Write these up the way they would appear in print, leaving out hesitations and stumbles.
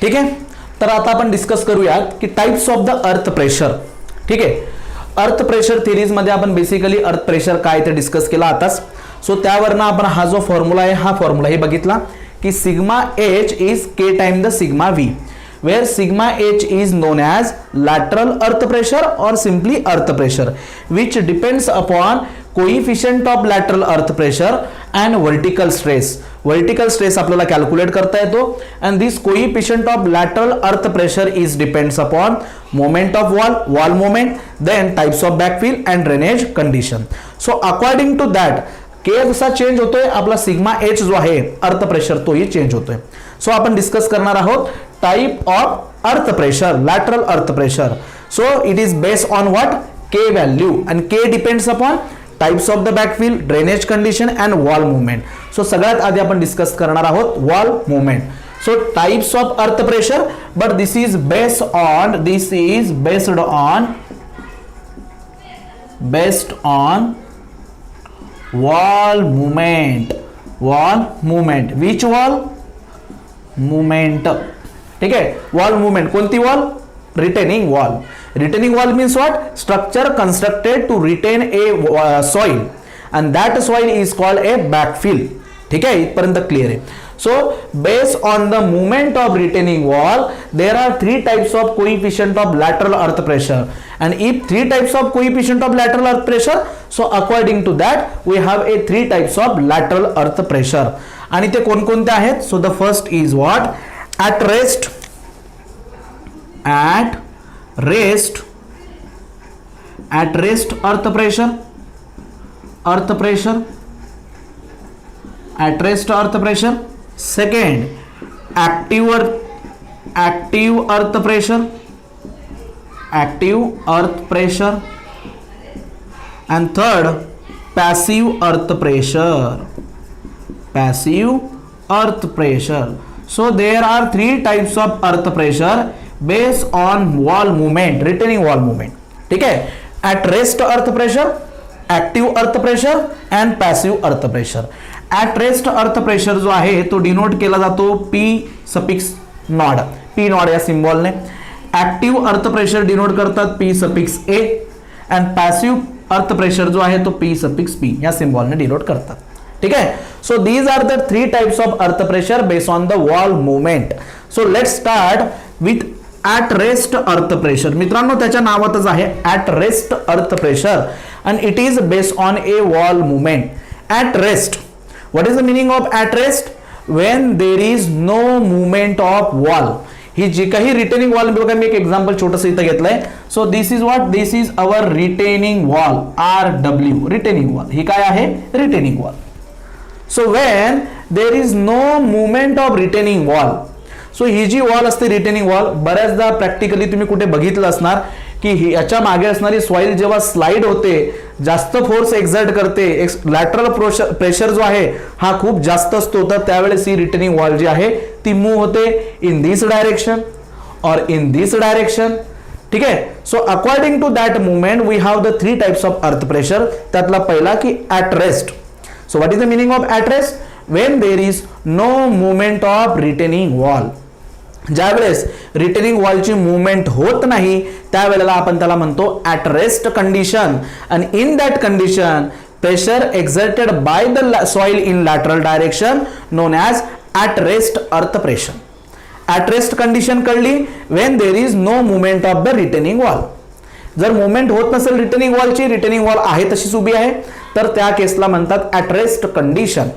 ठीक आहे. तर आता आपण डिस्कस करूयात की types of the earth pressure. ठीक आहे. अर्थ प्रेशर थिअरीज मध्ये आपण बेसिकली अर्थ प्रेशर काय ते डिस्कस केला आताच. सो त्यावरनं आपण हा जो फॉर्म्युला आहे हा फॉर्म्युलाही बघितला की sigma H is K time the sigma V, where sigma h is known as lateral earth pressure or simply earth pressure, which depends upon coefficient of lateral earth pressure and vertical stress. Vertical stress आपल्याला calculate करता येतो and this coefficient of lateral earth pressure is depends upon moment of wall moment, then types of backfill and drainage condition. So according to that के जसा change होतोय आपला sigma H जो आहे earth pressure तोही change होतोय. So आपण discuss करणार आहोत type of earth pressure, lateral earth pressure. So it is based on what K value and K depends upon types of the backfill, drainage condition and wall movement. So सगळ्यात आधी आपण discuss करणार आहोत wall movement. So types of earth pressure, but this is based on wall movement. Which wall? Movement. ठीक है. Wall movement. कोणती wall? Retaining wall. Retaining wall means what? Structure constructed to retain a soil and that soil is called a backfill. ठीक है. इथपर्यंत clear आहे. So based on the movement of retaining wall, there are three types of coefficient of lateral earth pressure. And if three types of coefficient of lateral earth pressure, so according to that we have a three types of lateral earth pressure. आणि ते कोणकोणते आहेत? So the first is what? At rest earth pressure. At rest earth pressure. Second, active earth pressure. And third, passive earth pressure. So there are three types of earth pressure based on wall movement, retaining wall movement. ठीक है. At rest earth pressure, active earth pressure and passive earth pressure. At rest earth pressure जो आहे तो denote केला जातो P suffix naught, P naught या सिम्बॉलने. Active earth pressure denote करतात P suffix A and passive earth pressure जो आहे तो P सफिक्स P या सिम्बॉलने डिनोट करतात. ठीक आहे. So these are the three types of earth pressure based on the wall movement. So let's start with at rest earth pressure. मित्रांनो त्याच्या नावातच आहे at rest earth pressure and it is based on a wall movement. At rest, what is the meaning of at rest? When there is no movement of wall. ही जी काही retaining wall बघा मी एक example छोटस इथं घेतलंय. So this is what? This is our retaining wall, RW retaining wall. ही काय आहे? Retaining wall. So when there is no movement of retaining wall, so ही जी वॉल असते रिटेनिंग वॉल, बऱ्याचदा प्रॅक्टिकली तुम्ही कुठे बघितलं असणार की याच्या मागे असणारी सॉइल जेव्हा स्लाइड होते, जास्त फोर्स एक्झर्ट करते, लॅटरल प्रेशर जो आहे हा खूप जास्त असतो, तर त्यावेळेस ही रिटेनिंग वॉल जी आहे ती मूव्ह होते इन दिस डायरेक्शन और इन दिस डायरेक्शन. ठीक आहे. So according to that movement we have the three types of earth pressure. त्यातला पहिला की at rest. So what is the meaning of at rest? When there is no movement of retaining wall. ज्यावेळेस retaining वॉलची movement होत नाही त्यावेळेला आपण त्याला म्हणतो at rest condition. And in that condition pressure exerted by the soil in lateral direction known as at rest earth pressure. At rest condition कळली when there is no movement of the retaining wall. जर movement होत नसेल retaining वॉलची, retaining wall आहे तशीच उभी आहे, तर त्या केसला म्हणतात ऍट रेस्ट कंडिशन.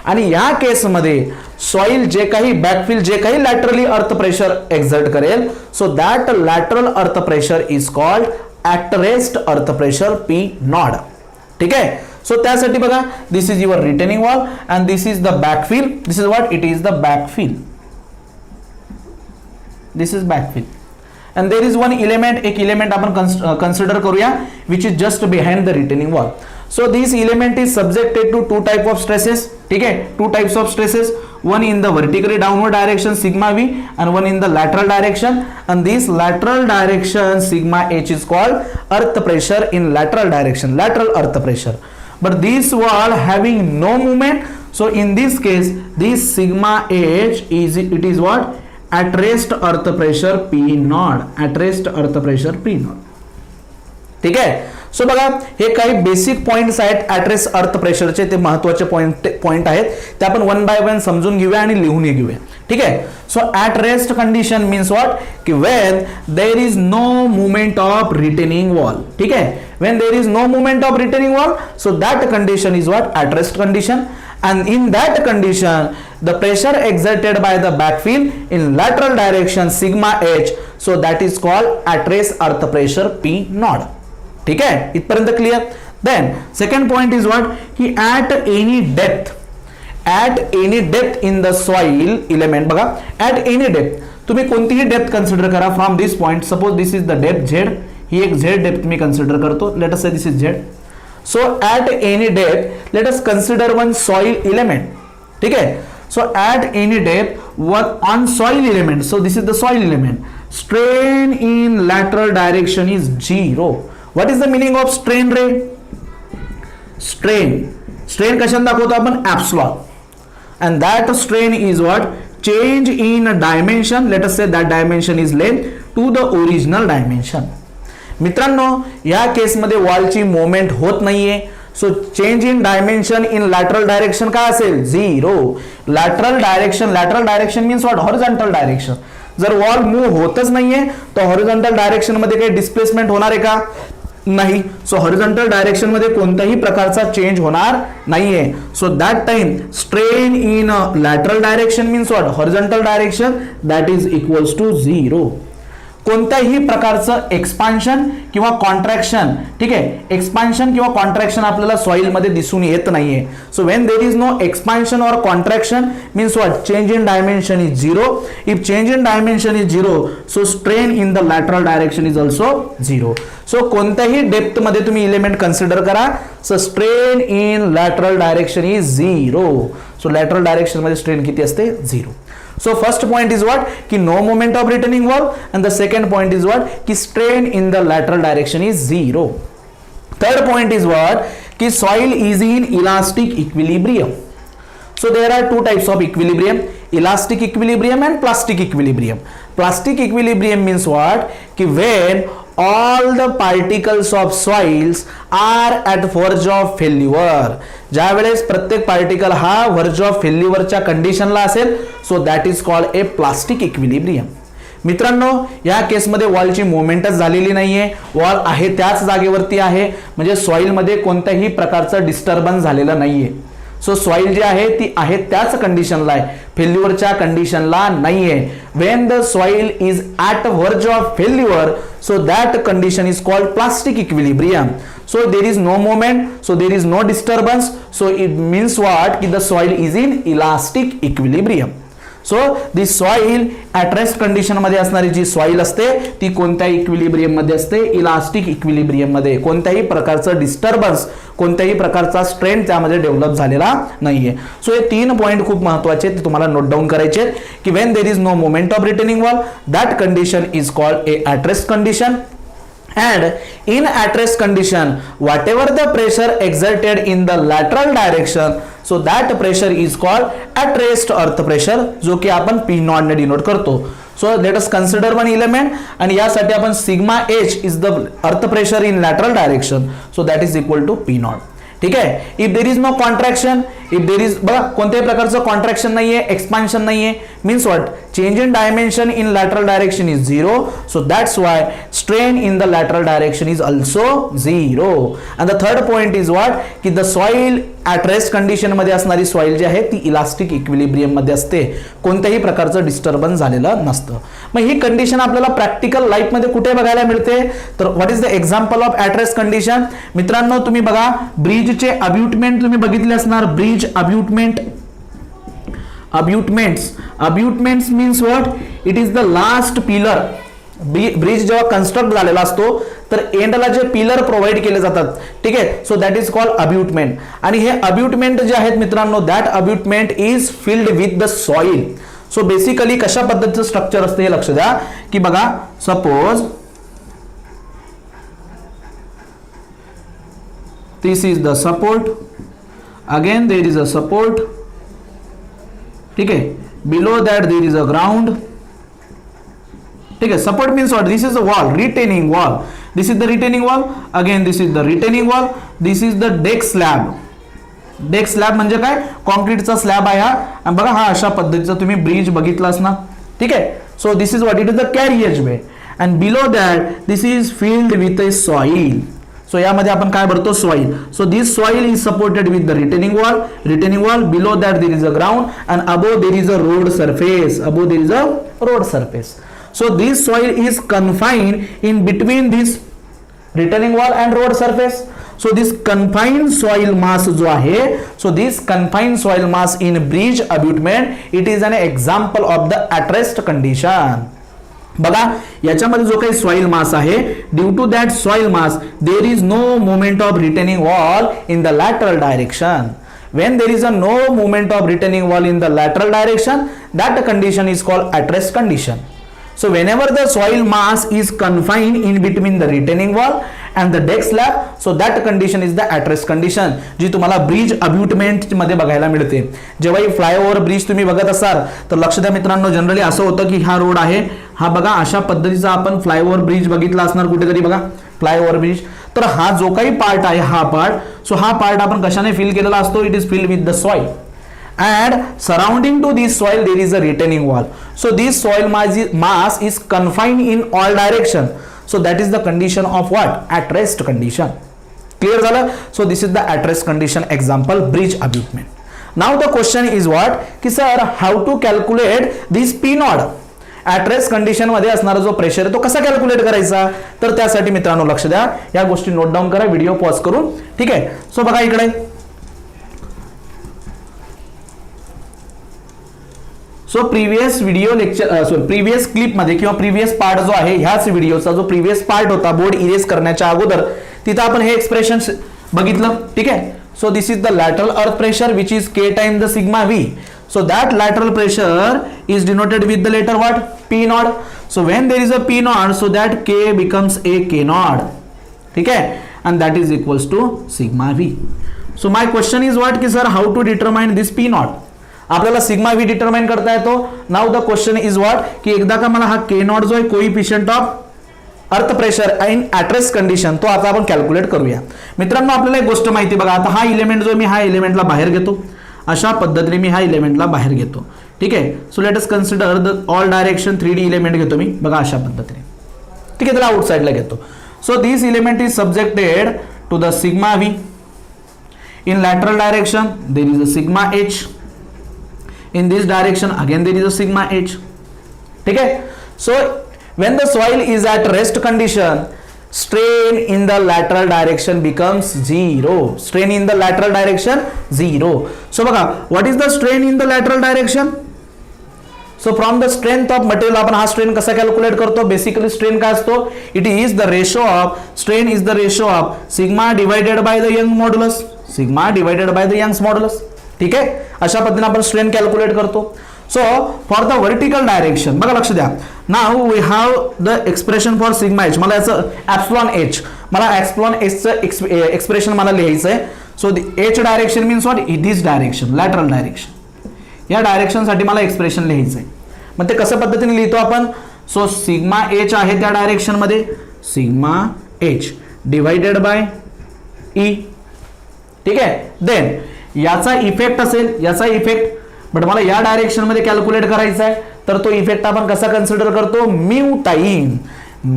आणि या केसमध्ये सॉइल जे काही बॅकफिल जे काही लॅटरली अर्थ प्रेशर एक्झर्ट करेल, so that lateral earth pressure is called at rest earth pressure P naught. ठीक आहे. सो त्यासाठी बघा this is your retaining wall and this is the backfill. This is what? It is the backfill. This is backfill. And there is one element, एक element आपण consider करूया which is just behind the retaining wall. So this element is subjected to two type of stresses. ठीक है. Two types of stresses. One in the vertically downward direction sigma V and one in the lateral direction. And this lateral direction sigma H is called earth pressure in lateral direction. Lateral earth pressure. But this wall having no movement. So in this case, this sigma H is it is what? At rest earth pressure P not, at rest earth pressure P naught. ठीक आहे. So बघा हे काही basic points आहेत at अर्थ प्रेशरचे, ते महत्वाचे point आहेत, ते आपण वन बाय वन समजून घेऊया आणि लिहून घेऊया. ठीक आहे. So at rest condition means what, की when there is no movement of retaining wall. ठीक आहे. When there is no movement of retaining wall, so that condition is what, at rest condition. And in that condition, the pressure exerted by the backfill in lateral direction sigma h, so that is called at rest earth pressure P naught. ठीक है, इथपर्यंत clear. Then second point is what, की at any depth in the soil element, बघा at any depth, तुम्ही कोणतीही depth consider करा from this point. Suppose this is the depth z, ही एक z depth मी consider करतो. Let us say this is z. So at any depth, let us consider one soil element. ठीक है. So at any depth, what on soil element, so this is the soil element, strain in lateral direction is 0. What is the meaning of strain ray? Strain कशाने दाखवतो आपण, epsilon, and that strain is what, change in a dimension. Let us say that dimension is length to the original dimension. मित्रांनो या केसमध्ये वॉलची moment होत नाहीये. So change in dimension in lateral direction काय असेल, 0. Lateral direction means what, horizontal direction. जर wall move होतच नाहीये तर हॉरिझॉन्टल डायरेक्शन मध्ये काही डिस्प्लेसमेंट होणार आहे का, नाही. सो हॉरिझॉन्टल डायरेक्शन मध्ये कोणत्याही प्रकारचा चेंज होणार नाहीये. So that time strain in lateral direction means what, horizontal direction, that is equals to 0. कोणत्याही प्रकारचं एक्सपान्शन किंवा कॉन्ट्रॅक्शन, ठीक आहे, एक्सपान्शन किंवा कॉन्ट्रॅक्शन आपल्याला सॉइल मध्ये दिसून येत नाहीये. So when there is no expansion or contraction means what, change in dimension is 0. If change in dimension is 0, so strain in the lateral direction is also 0. So कोणत्याही depth मध्ये तुम्ही element consider करा, so strain in lateral direction is 0. सो lateral direction मध्ये strain किती असते, 0. So first point is what, ki no moment of returning wall, and the second point is what, ki strain in the lateral direction is 0. Third point is what, ki soil is in elastic equilibrium. So there are two types of equilibrium, elastic equilibrium and plastic equilibrium. Plastic equilibrium means what, ki when all the particles of soils are at verge of failure. ज्या वेळेस प्रत्येक particle हा वर्ज of फेल्युअरच्या कंडिशनला असेल, so that is called A plastic equilibrium. मित्रांनो या केसमध्ये वॉलची मुवमेंटच झालेली नाहीये, वॉल आहे त्याच जागेवरती आहे, म्हणजे सॉइल मध्ये कोणत्याही प्रकारचं डिस्टर्बन्स झालेलं नाहीये. सो सॉइल जी आहे ती आहे त्याच कंडिशनला आहे, फेल्युअरच्या कंडिशनला नाहीये. When the soil is at verge of failure, so that condition is called plastic equilibrium. So there is no moment, so there is no disturbance, so it means what, ki the soil is in elastic equilibrium. So the soil at rest condition मध्ये असणारी जी soil असते ती कोणत्या equilibrium मध्ये असते, elastic equilibrium मध्ये. कोणत्याही प्रकारचं डिस्टर्बन्स, कोणत्याही प्रकारचा स्ट्रेन त्यामध्ये डेव्हलप झालेला नाहीये. सो हे 3 पॉइंट खूप महत्वाचे ते तुम्हाला नोट डाऊन करायचे की when there is no moment of returning wall, that condition is called a at rest condition. And in at rest condition, whatever the pressure exerted in the lateral direction, so that pressure is called at rest earth pressure, जो की आपण P naught ने denote करतो. So let us consider one element आणि यासाठी आपण sigma h is the earth pressure in lateral direction, so that is equal to P naught. ठीक आहे. If there is no contraction, if there is, बघा कोणत्याही प्रकारचं contraction नाहीये, expansion नाहीये, means what, change in dimension in lateral direction is 0, so that's why strain in the lateral direction is also 0. And the third point is what, की the soil at rest condition मध्ये असणारी soil जी आहे ती elastic equilibrium मध्ये असते, कोणत्याही प्रकारचं disturbance झालेलं नसतं. मग ही कंडिशन आपल्याला प्रॅक्टिकल लाईफ मध्ये कुठे बघायला मिळते, तर what is the example of at rest condition. मित्रांनो तुम्ही बघा ब्रिजचे अब्युटमेंट तुम्ही बघितले असणार, bridge abutment, abutments means what, it is the last pillar. Bridge जेव्हा कन्स्ट्रक्ट झालेला असतो तर एंडला जे पिलर प्रोव्हाइड केले जातात, ठीक आहे, so that is called abutment. आणि हे अब्युटमेंट जे आहेत मित्रांनो, that abutment is filled with the soil. So basically कशा पद्धतीचं स्ट्रक्चर असते हे लक्ष द्या, की बघा suppose this is the support, again there is a support, ठीक आहे, below that there is a ground, ठीक है. Support means what, this is the wall, retaining wall, this is the retaining wall, again this is the retaining wall, this is the deck slab. Deck slab म्हणजे काय, कॉन्क्रीटचा slab आहे हा. बघा हा अशा पद्धतीचा तुम्ही ब्रिज बघितलास ना, ठीक आहे. So this is what, it is the carriageway and below that this is filled with a soil. So यामध्ये आपण काय भरतो, soil. So this soil is supported with the retaining wall, below that there is a ground and above there is a road surface, above there is a road surface. So this soil is confined in between this retaining wall and road surface. So this confined soil mass जो आहे, so this confined soil mass in bridge abutment, it is an example of the at rest condition. बघा याच्यामध्ये जो काही soil mass आहे, due to that soil mass there is no movement of retaining wall in the lateral direction. When there is a no movement of retaining wall in the lateral direction, that condition is called at rest condition. So whenever the soil mass is confined in between the retaining wall and the deck slab, so that condition is the at rest condition, जी तुम्हाला bridge अब्युटमेंट मध्ये बघायला मिळते. जेव्हाही flyover bridge तुम्ही बघत असाल तर लक्ष द्या मित्रांनो, जनरली असं होतं की हा रोड आहे, हा बघा अशा पद्धतीचा आपण फ्लायओव्हर ब्रिज बघितला असणार कुठेतरी, बघा फ्लायओव्हर ब्रिज. तर हा जो काही पार्ट आहे, हा पार्ट, सो हा पार्ट आपण कशाने फिल केलेला असतो, it is filled with the soil. And surrounding to this soil there is a retaining wall. So this soil mass is confined in all direction. So that is the condition of what, at rest condition. Clear झालं. So this is the at rest condition example, bridge abutment. Now the question is what, की sir how to calculate this P nod. At rest condition मध्ये असणारा जो pressure आहे तो कसा calculate करायचा, तर त्यासाठी मित्रांनो लक्ष द्या, या गोष्टी नोट डाऊन करा व्हिडिओ पॉज करून, ठीक आहे. सो बघा इकडे, so previous video lecture previous clip मध्ये किंवा प्रिव्हियस पार्ट जो आहे, ह्याच व्हिडिओचा जो प्रिव्हियस पार्ट होता बोर्ड इरेज करण्याच्या अगोदर, तिथं आपण हे एक्सप्रेशन बघितलं, ठीक आहे. So this is the lateral earth pressure which is K time the sigma V. So that lateral pressure is denoted with the letter what, P nod. So when there is a P nod, so that K becomes a K nod, ठीक है, and that is equals to sigma V. So my question is what, कि sir how to determine this P nod. आपल्याला sigma V determine करता येतो. Now the question is what, की एकदा का मला हा के नॉट जो आहे coefficient of earth pressure in at rest condition, तो आता आपण कॅल्क्युलेट करूया. मित्रांनो आपल्याला एक गोष्ट माहिती बघा, आता हा इलेमेंट जो मी हा इलेमेंटला बाहेर घेतो, अशा पद्धतीने मी हा इलेमेंटला बाहेर घेतो, ठीक आहे. So let us consider the all direction 3D element घेतो मी, बघा अशा पद्धतीने, ठीक आहे. त्याला आउटसाइडला घेतो. So this element is subjected to the sigma V. In lateral direction there is a sigma H. In this direction again there is a sigma h, ठीक है. So when the soil is at rest condition, strain in the lateral direction becomes 0. Strain in the lateral direction 0. So बघा, what is the strain in the lateral direction? So from the strength of material आपण हा strain कसा calculate करतो, basically strain काय असतो, it is the ratio of, strain is the ratio of sigma divided by the Young's modulus, sigma divided by the Young's modulus, ठीक आहे. अशा पद्धतीने आपण स्ट्रेन कॅल्क्युलेट करतो. So for the vertical direction बघा लक्ष द्या, now we have the expression for sigma H. मला याचं ॲप्सिलॉन एच, मला ॲप्सिलॉन एचचं एक्सप्रेशन मला लिहायचं आहे. So H direction means what, this direction, lateral direction, या डायरेक्शनसाठी मला एक्सप्रेशन लिहायचं आहे. मग ते कसं पद्धतीने लिहितो आपण, सो सिग्मा एच आहे त्या डायरेक्शन मध्ये, sigma H divided by E, ठीक आहे. देन याचा इफेक्ट असेल, याचा इफेक्ट, बट मला या डायरेक्शन मध्ये कॅल्क्युलेट करायचा आहे, तर तो इफेक्ट आपण कसा कन्सिडर करतो, mu time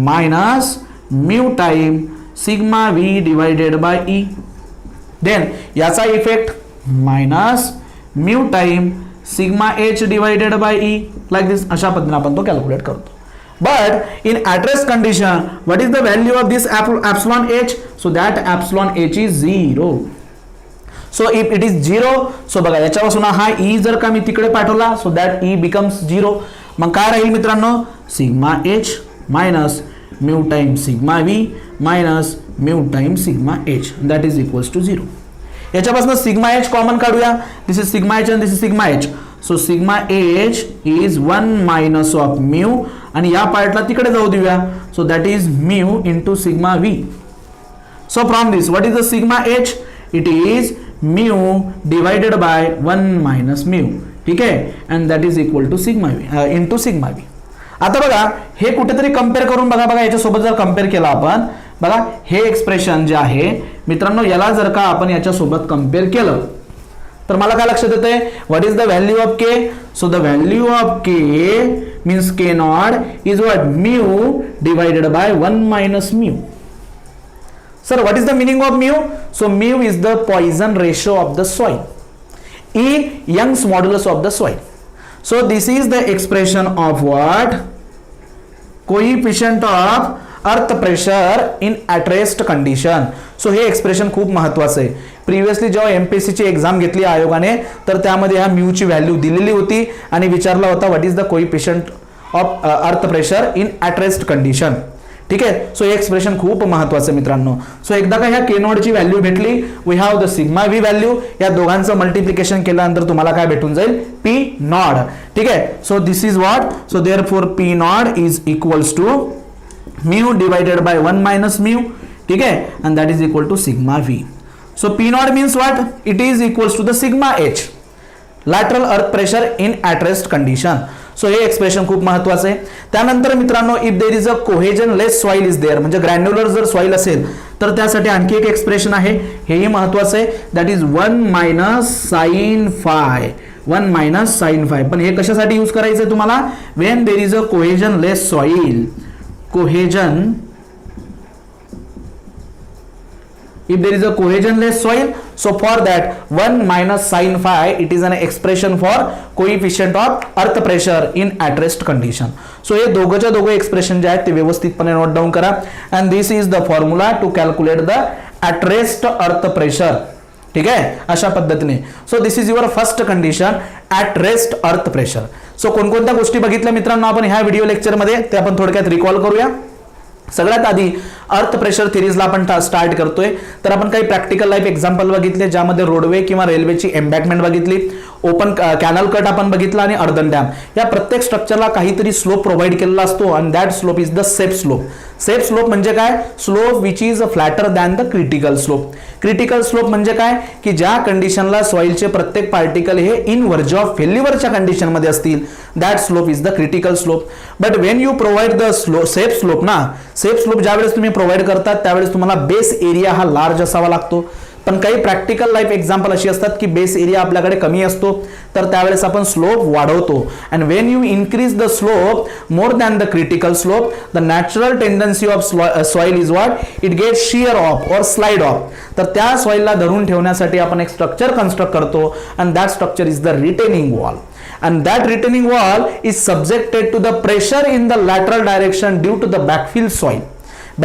minus mu time sigma v divided by E. Then याचा effect minus mu time sigma H divided by E, like this. अशा पद्धतीने आपण तो कॅल्क्युलेट करतो. But in at rest condition, what is the value of this epsilon h? So that epsilon h is 0. So if it is 0, so बघा याच्यापासून हा e जर का मी तिकडे पाठवला, so that e becomes 0. मग काय राहील मित्रांनो, sigma h minus mu time sigma v minus mu time sigma h, that is equals to 0. याच्यापासून सिग्मा h कॉमन काढूया, this is sigma h and this is sigma h. So sigma h is 1 minus of mu, आणि या पार्टला तिकडे जाऊ देऊया, so that is mu into sigma v. So from this what is the sigma h, it is mu divided by 1 minus mu, ठीक है, and that is equal to sigma v into sigma v. आता बघा हे कुठेतरी compare करून बघा याच्यासोबत जर कंपेअर केला आपण बघा हे एक्सप्रेशन जे आहे मित्रांनो याला जर का आपण याच्यासोबत कंपेअर केलं तर मला काय लक्षात येतंय what is the value of K. So the value of K means K not is what mu divided by 1 minus mu. Sir what is the meaning of mu. So mu is the Poisson ratio of the soil. E Young's modulus of the soil. So this is the expression of what? Coefficient of earth pressure in at rest condition. So हे expression खूप महत्वाचं आहे. Previously जेव्हा MPSC ची exam घेतली आयोगाने तर त्यामध्ये ह्या म्यू ची व्हॅल्यू दिलेली होती आणि विचारला होता what is the coefficient of earth pressure in at rest condition. ठीक आहे. सो हे एक्सप्रेशन खूप महत्वाचं मित्रांनो. सो एकदा का ह्या के नॉट ची व्हॅल्यू भेटली we have the sigma V value. या दोघांचं मल्टिप्लिकेशन केल्यानंतर तुम्हाला काय भेटून जाईल पी नॉट. ठीक आहे. So this is what. So therefore P naught is equals to mu divided by 1 minus mu. ठीक आहे. And that is equal to sigma V. So P naught means what it is equals to the sigma H lateral earth pressure in at rest condition. So हे expression खूप महत्वाचं आहे. त्यानंतर मित्रांनो if there is a cohesionless soil is there म्हणजे granular जर soil असेल तर त्यासाठी आणखी एक एक्सप्रेशन आहे हेही महत्वाचं आहे that is 1 minus sine phi. 1 minus sine phi. पण हे कशासाठी यूज करायचं आहे तुम्हाला when there is a cohesionless soil. Cohesion if there is a cohesionless soil, so for that 1 minus sin phi it is an expression for coefficient of earth pressure in at rest condition. So हे दोघंच्या दोघं expression जे आहेत ते व्यवस्थितपणे note down करा and this is the formula to calculate the at rest earth pressure. ठीक आहे अशा पद्धतीने. So this is your first condition at rest earth pressure. So कोणकोणत्या गोष्टी बघितल्या मित्रांनो आपण ह्या व्हिडिओ लेक्चरमध्ये ते आपण थोडक्यात रिकॉल करूया. सगळ्यात आधी अर्थ प्रेशर थिरीजला आपण स्टार्ट करतोय तर आपण काही प्रॅक्टिकल लाईफ एक्झाम्पल बघितले ज्यामध्ये रोडवे किंवा रेल्वेची एम्बॅकमेंट बघितली, ओपन कॅनल कट आपण बघितला आणि अर्धन डॅम. या प्रत्येक स्ट्रक्चरला काहीतरी स्लोप प्रोव्हाइड केलेला असतो आणि that slope is the safe slope. Safe slope म्हणजे काय slope which is flatter than the critical slope. Critical slope म्हणजे काय की ज्या कंडिशनला सॉइलचे प्रत्येक पार्टिकल हे इन वर्ज ऑफ फेल्युअरच्या कंडिशन मध्ये असतील that slope is the critical slope. But Wien you provide the safe slope ना सेफ स्लोप ज्यावेळेस तुम्ही प्रोव्हाइड करतात त्यावेळेस तुम्हाला बेस एरिया हा लार्ज असावा लागतो. पण काही प्रॅक्टिकल लाईफ एक्झाम्पल अशी असतात की बेस एरिया आपल्याकडे कमी असतो तर त्यावेळेस आपण स्लोप वाढवतो. And Wien you increase the slope more than the critical slope the natural tendency of soil is what it get shear of और स्लाइड ऑफ. तर त्या सॉइलला धरून ठेवण्यासाठी आपण एक स्ट्रक्चर कन्स्ट्रक्ट करतो and that structure is the retaining wall. And that retaining wall is subjected to the pressure in the lateral direction due to the backfill soil.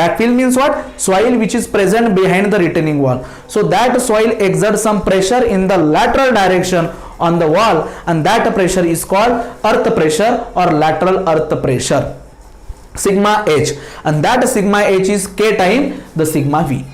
Backfill means what? Soil which is present behind the retaining wall. So that soil exerts some pressure in the lateral direction on the wall and that pressure is called earth pressure or lateral earth pressure. Sigma H. And that sigma H is K time the sigma V.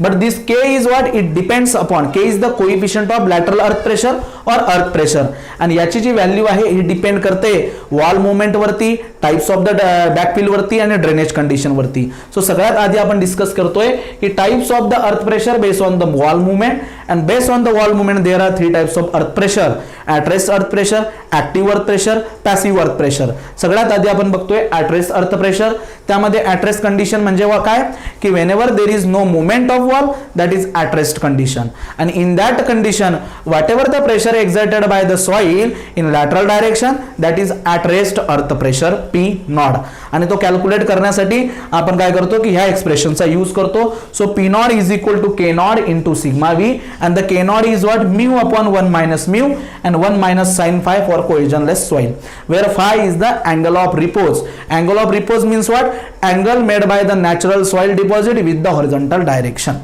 But this K is what? It depends upon. K is the coefficient of lateral earth pressure or earth pressure. आणि याची जी value आहे ही depend करते wall movement वरती, types of the बॅकफिल वरती आणि drainage condition वरती. So सगळ्यात आधी आपण डिस्कस करतोय की types of the earth pressure based on the wall movement and based on the wall movement there are 3 types of earth pressure. At rest earth pressure, active earth pressure, passive earth pressure. सगळ्यात आधी आपण बघतोय at rest earth pressure. त्यामध्ये at rest condition म्हणजे काय की whenever there is no movement of wall that is at rest condition and in that condition whatever the pressure exerted by the soil in lateral direction that is at rest earth pressure P naught. आणि तो calculate करण्यासाठी आपण काय करतो की ह्या एक्सप्रेशनचा use करतो. So P naught is equal to K naught into sigma V and the K naught is what mu upon 1 minus mu and 1 minus sin phi for cohesionless soil where phi is the angle of repose. Angle of repose means what? Angle made by the natural soil deposit with the horizontal direction.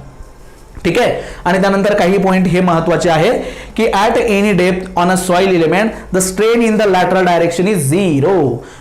ठीक आहे. आणि त्यानंतर काही point हे महत्वाचे आहेत की at any depth on a soil element the strain in the lateral direction is 0.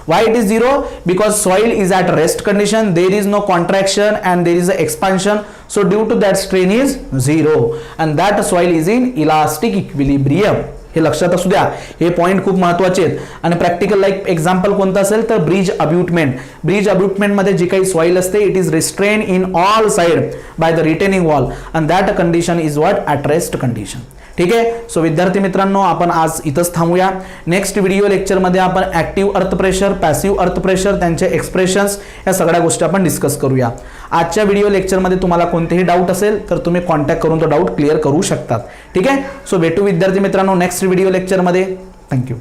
Why it is 0? Because soil is at rest condition, there is no contraction and there is a expansion. So due to that strain is 0 and that soil is in elastic equilibrium. हे लक्षात असू द्या. हे point खूप महत्वाचे आहेत. आणि practical like example कोणतं असेल तर ब्रिज अब्युटमेंट. ब्रिज अब्युटमेंट मध्ये जी काही सॉइल असते it is restrain in all side by the retaining wall and that condition is what at rest condition. ठीक आहे. सो विद्यार्थी मित्रांनो, आपण आज इथंच थांबूया. नेक्स्ट व्हिडिओ लेक्चरमध्ये आपण active earth pressure, passive earth pressure, त्यांचे एक्सप्रेशन्स या सगळ्या गोष्टी आपण डिस्कस करूया. आजच्या व्हिडिओ लेक्चरमध्ये तुम्हाला कोणतेही डाऊट असेल तर तुम्ही कॉन्टॅक्ट करून तो डाऊट क्लिअर करू शकतात. ठीक आहे. सो भेटू विद्यार्थी मित्रांनो नेक्स्ट व्हिडिओ लेक्चरमध्ये. थँक्यू.